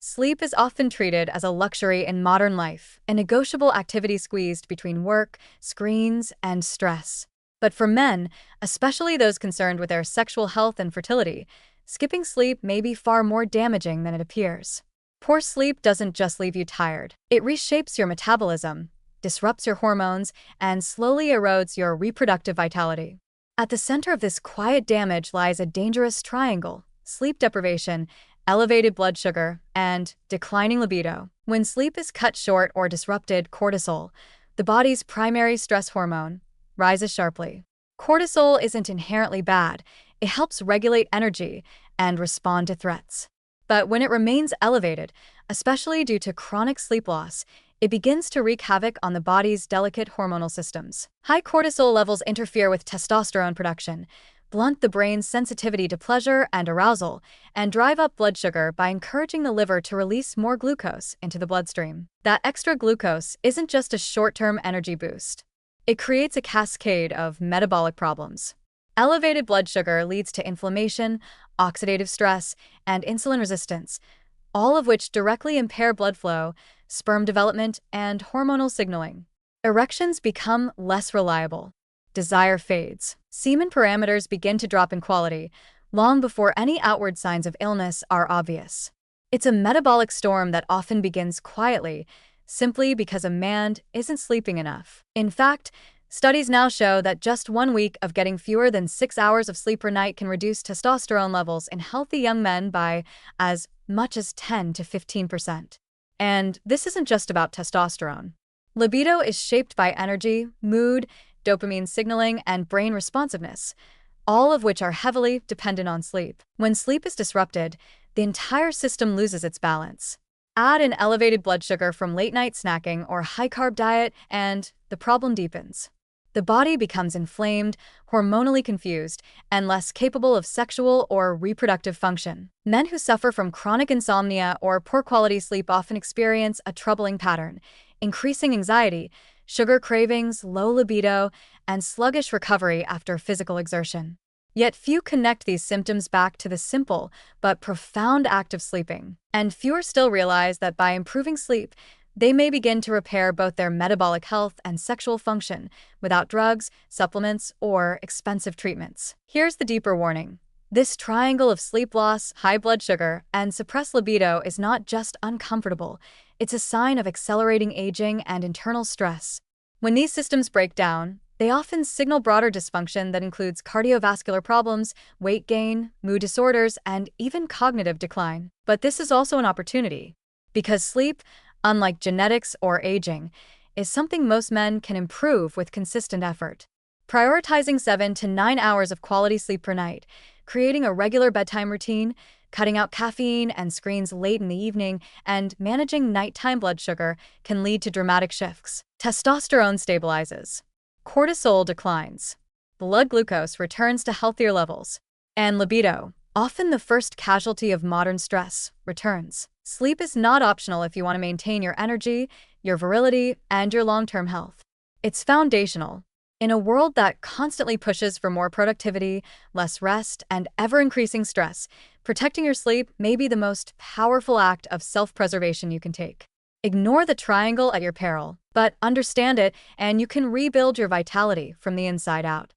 Sleep is often treated as a luxury in modern life, a negotiable activity squeezed between work, screens, and stress. But for men, especially those concerned with their sexual health and fertility, skipping sleep may be far more damaging than it appears. Poor sleep doesn't just leave you tired. It reshapes your metabolism, disrupts your hormones, and slowly erodes your reproductive vitality. At the center of this quiet damage lies a dangerous triangle: sleep deprivation, elevated blood sugar, and declining libido. When sleep is cut short or disrupted, cortisol, the body's primary stress hormone, rises sharply. Cortisol isn't inherently bad. It helps regulate energy and respond to threats. But when it remains elevated, especially due to chronic sleep loss, it begins to wreak havoc on the body's delicate hormonal systems. High cortisol levels interfere with testosterone production, blunt the brain's sensitivity to pleasure and arousal, and drive up blood sugar by encouraging the liver to release more glucose into the bloodstream. That extra glucose isn't just a short-term energy boost. It creates a cascade of metabolic problems. Elevated blood sugar leads to inflammation, oxidative stress, and insulin resistance, all of which directly impair blood flow, sperm development, and hormonal signaling. Erections become less reliable. Desire fades. Semen parameters begin to drop in quality, long before any outward signs of illness are obvious. It's a metabolic storm that often begins quietly, simply because a man isn't sleeping enough. In fact, studies now show that just 1 week of getting fewer than 6 hours of sleep per night can reduce testosterone levels in healthy young men by as much as 10 to 15%. And this isn't just about testosterone. Libido is shaped by energy, mood, dopamine signaling, and brain responsiveness, all of which are heavily dependent on sleep. When sleep is disrupted, the entire system loses its balance. Add an elevated blood sugar from late-night snacking or high-carb diet, and the problem deepens. The body becomes inflamed, hormonally confused, and less capable of sexual or reproductive function. Men who suffer from chronic insomnia or poor quality sleep often experience a troubling pattern: increasing anxiety, sugar cravings, low libido, and sluggish recovery after physical exertion. Yet few connect these symptoms back to the simple but profound act of sleeping. And fewer still realize that by improving sleep, they may begin to repair both their metabolic health and sexual function without drugs, supplements, or expensive treatments. Here's the deeper warning. This triangle of sleep loss, high blood sugar, and suppressed libido is not just uncomfortable. It's a sign of accelerating aging and internal stress. When these systems break down, they often signal broader dysfunction that includes cardiovascular problems, weight gain, mood disorders, and even cognitive decline. But this is also an opportunity, because sleep, unlike genetics or aging, is something most men can improve with consistent effort. Prioritizing 7 to 9 hours of quality sleep per night, creating a regular bedtime routine, cutting out caffeine and screens late in the evening, and managing nighttime blood sugar can lead to dramatic shifts. Testosterone stabilizes. Cortisol declines. Blood glucose returns to healthier levels. And libido, often the first casualty of modern stress, returns. Sleep is not optional if you want to maintain your energy, your virility, and your long-term health. It's foundational. In a world that constantly pushes for more productivity, less rest, and ever-increasing stress, protecting your sleep may be the most powerful act of self-preservation you can take. Ignore the triangle at your peril, but understand it, and you can rebuild your vitality from the inside out.